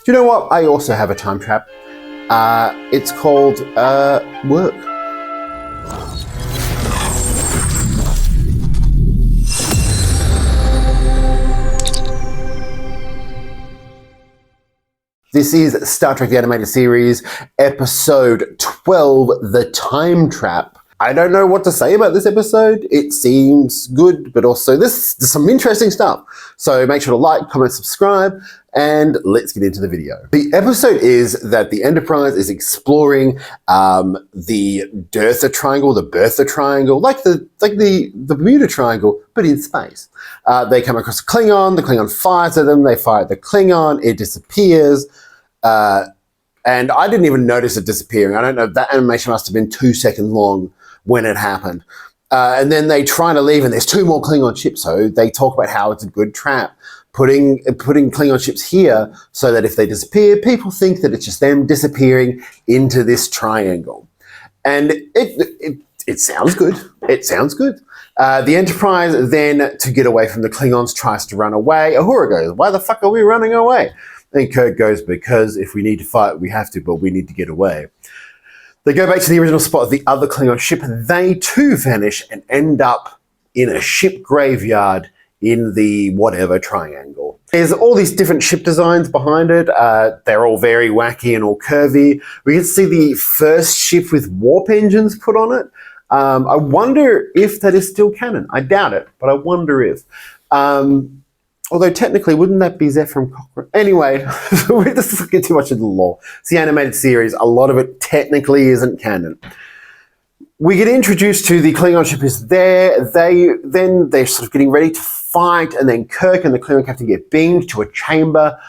Do you know what? I also have a time trap. It's called work. This is Star Trek The Animated Series, Episode 12, The Time Trap. I don't know what to say about this episode. It seems good, but also there's some interesting stuff. So make sure to like, comment, subscribe, and let's get into the video. The episode is that the Enterprise is exploring the Dirtha Triangle, the Bertha Triangle, like the Bermuda Triangle, but in space. They come across a Klingon, the Klingon fires at them, they fire at the Klingon, it disappears. And I didn't even notice it disappearing. I don't know, that animation must have been 2 seconds long when it happened. And then they try to leave and there's 2 more Klingon ships. So they talk about how it's a good trap, putting Klingon ships here so that if they disappear, people think that it's just them disappearing into this triangle. And it sounds good. It sounds good. The Enterprise then, to get away from the Klingons, tries to run away. Uhura goes, "Why the fuck are we running away?" And Kirk goes, "Because if we need to fight, we have to, but we need to get away." They go back to the original spot of the other Klingon ship. They too vanish and end up in a ship graveyard in the whatever triangle. There's all these different ship designs behind it. They're all very wacky and all curvy. We can see the first ship with warp engines put on it. I wonder if that is still canon. I doubt it, but I wonder if. Although technically, wouldn't that be Zephyr Cochrane? Anyway, let's get too much into the lore. It's the animated series. A lot of it technically isn't canon. We get introduced to the Klingon ship is there. They're sort of getting ready to fight, and then Kirk and the Klingon captain get beamed to a chamber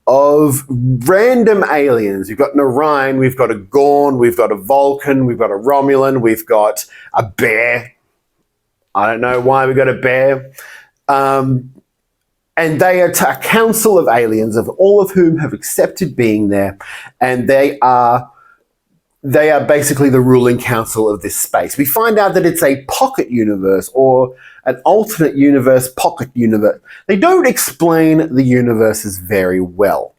of random aliens. We've got an Orion, we've got a Gorn, we've got a Vulcan, we've got a Romulan, we've got a bear. I don't know why we got a bear. And they are a council of aliens, of all of whom have accepted being there, and they are basically the ruling council of this space. We find out that it's a pocket universe, or an alternate universe pocket universe. They don't explain the universes very well.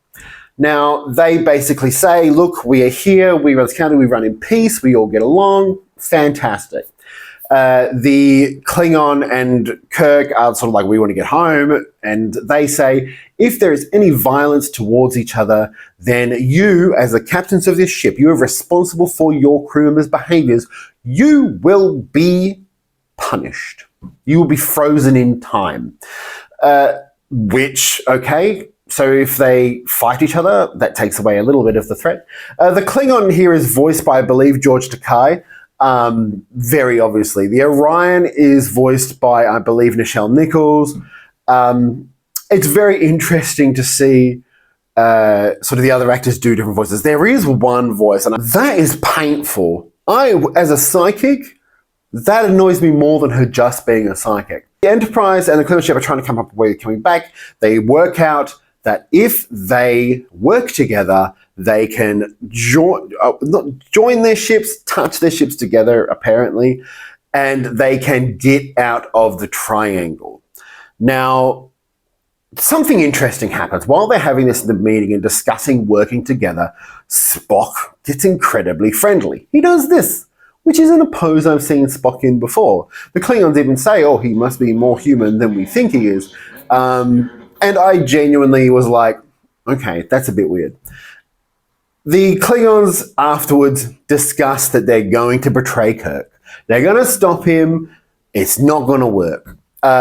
Now, they basically say, look, we are here, we run this country, we run in peace, we all get along, fantastic. The Klingon and Kirk are sort of like, we want to get home, and they say, if there is any violence towards each other, then you, as the captains of this ship, you are responsible for your crew members' behaviors. You will be punished. You will be frozen in time. Which, okay, so if they fight each other, that takes away a little bit of the threat. The Klingon here is voiced by, I believe, George Takei. Very obviously. The Orion is voiced by, I believe, Nichelle Nichols. It's very interesting to see sort of the other actors do different voices. There is one voice, and that is painful. As a psychic, that annoys me more than her just being a psychic. The Enterprise and the Klingon ship are trying to come up with a way of coming back. They work out that if they work together, they can join their ships, touch their ships together, apparently, and they can get out of the triangle. Now, something interesting happens. While they're having this meeting and discussing working together, Spock gets incredibly friendly. He does this, which isn't a pose I've seen Spock in before. The Klingons even say, oh, he must be more human than we think he is. And I genuinely was like, okay, that's a bit weird. The Klingons afterwards discuss that they're going to betray Kirk. They're going to stop him. It's not going to work.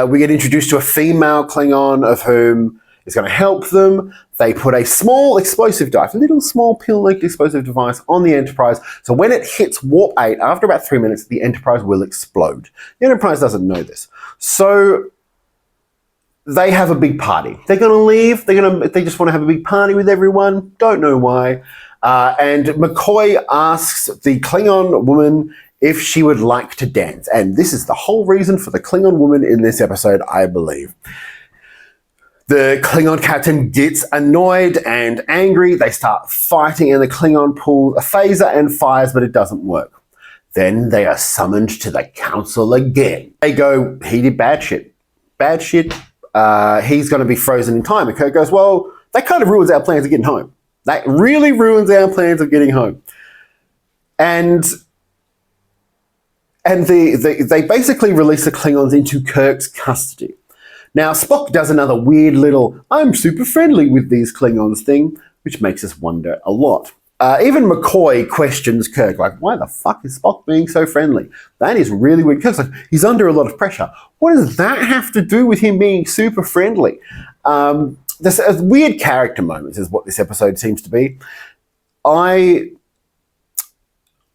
We get introduced to a female Klingon of whom is going to help them. They put a small explosive device, a little small pill-like explosive device on the Enterprise. So when it hits Warp 8, after about 3 minutes, the Enterprise will explode. The Enterprise doesn't know this. So they have a big party. They're going to leave. They just want to have a big party with everyone. Don't know why. And McCoy asks the Klingon woman if she would like to dance. And this is the whole reason for the Klingon woman in this episode, I believe. The Klingon captain gets annoyed and angry. They start fighting and the Klingon pulls a phaser and fires, but it doesn't work. Then they are summoned to the council again. They go, he did bad shit. Bad shit. He's going to be frozen in time. And Kirk goes, well, that kind of ruins our plans of getting home. That really ruins our plans of getting home. And they basically release the Klingons into Kirk's custody. Now, Spock does another weird little, I'm super friendly with these Klingons thing, which makes us wonder a lot. Even McCoy questions Kirk, like, why the fuck is Spock being so friendly? That is really weird. Kirk's like, he's under a lot of pressure. What does that have to do with him being super friendly? There's weird character moments is what this episode seems to be. I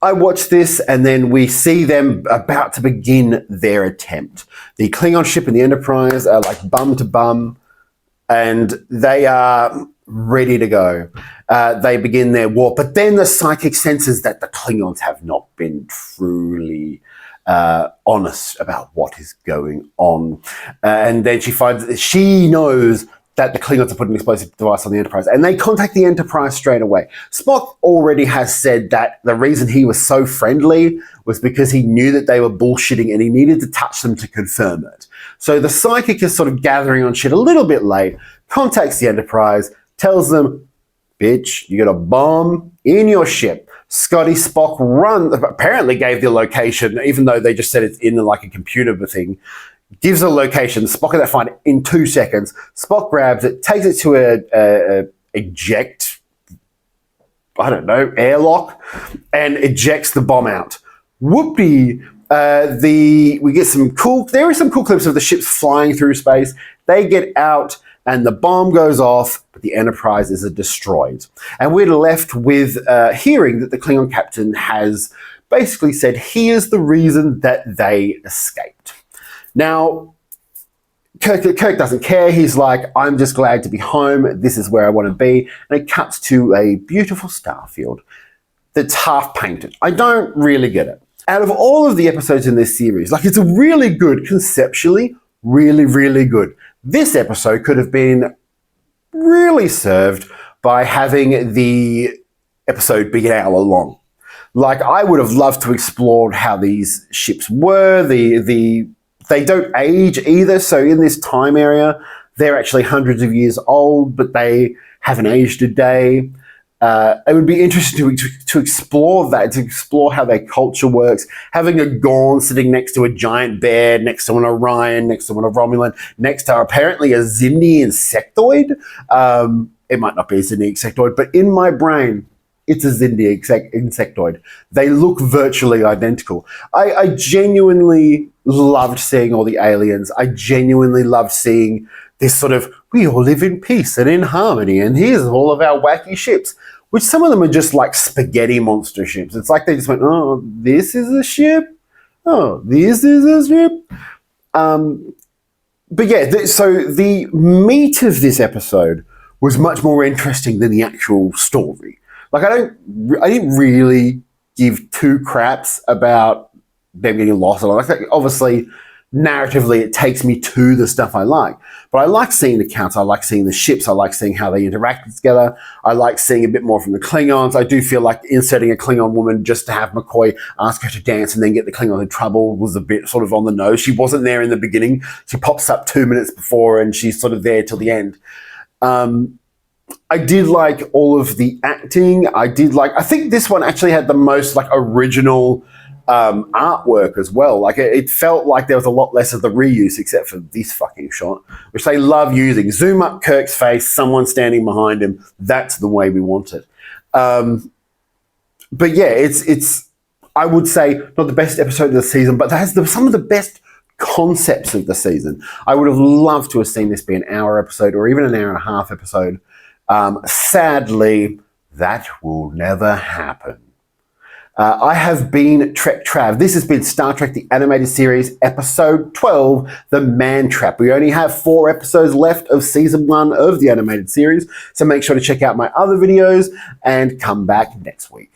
watch this and then we see them about to begin their attempt. The Klingon ship and the Enterprise are like bum to bum and they are ready to go. They begin their war, but then the psychic senses that the Klingons have not been truly honest about what is going on. And then she finds that she knows that the Klingons are putting an explosive device on the Enterprise, and they contact the Enterprise straight away. Spock already has said that the reason he was so friendly was because he knew that they were bullshitting and he needed to touch them to confirm it. So the psychic is sort of gathering on shit a little bit late, contacts the Enterprise, tells them, bitch, you got a bomb in your ship. Scotty Spock apparently gave the location, even though they just said it's in like a computer thing. Gives a location. Spock can find it in 2 seconds. Spock grabs it, takes it to a eject, I don't know, airlock, and ejects the bomb out. Whoopee! We get there are some cool clips of the ships flying through space. They get out, and the bomb goes off, but the Enterprise is destroyed. And we're left with hearing that the Klingon captain has basically said he is the reason that they escaped. Now, Kirk doesn't care. He's like, I'm just glad to be home. This is where I want to be. And it cuts to a beautiful starfield that's half painted. I don't really get it. Out of all of the episodes in this series, like it's a really good, conceptually, really, really good. This episode could have been really served by having the episode be an hour long. Like I would have loved to explore how these ships were, they don't age either, so in this time area, they're actually hundreds of years old, but they haven't aged a day. It would be interesting to explore that, to explore how their culture works. Having a Gorn sitting next to a giant bear, next to an Orion, next to a Romulan, next to apparently a Xindi insectoid. It might not be a Xindi insectoid, but in my brain, it's a Xindi insectoid. They look virtually identical. I genuinely loved seeing all the aliens. I genuinely loved seeing this sort of, we all live in peace and in harmony, and here's all of our wacky ships, which some of them are just like spaghetti monster ships. It's like they just went, oh, this is a ship? Oh, this is a ship? But yeah, so the meat of this episode was much more interesting than the actual story. Like I didn't really give two craps about them getting lost. Obviously, narratively, it takes me to the stuff I like. But I like seeing the counts. I like seeing the ships. I like seeing how they interact together. I like seeing a bit more from the Klingons. I do feel like inserting a Klingon woman just to have McCoy ask her to dance and then get the Klingon in trouble was a bit sort of on the nose. She wasn't there in the beginning. She pops up 2 minutes before and she's sort of there till the end. I did like all of the acting. I think this one actually had the most like original artwork as well. Like it felt like there was a lot less of the reuse except for this fucking shot, which they love using. Zoom up Kirk's face, someone standing behind him. That's the way we want it. But yeah, it's I would say not the best episode of the season, but that has some of the best concepts of the season. I would have loved to have seen this be an hour episode or even an hour and a half episode. Sadly, that will never happen. I have been TrekTrav. This has been Star Trek The Animated Series, Episode 12, The Man Trap. We only have 4 episodes left of Season 1 of the animated series, so make sure to check out my other videos and come back next week.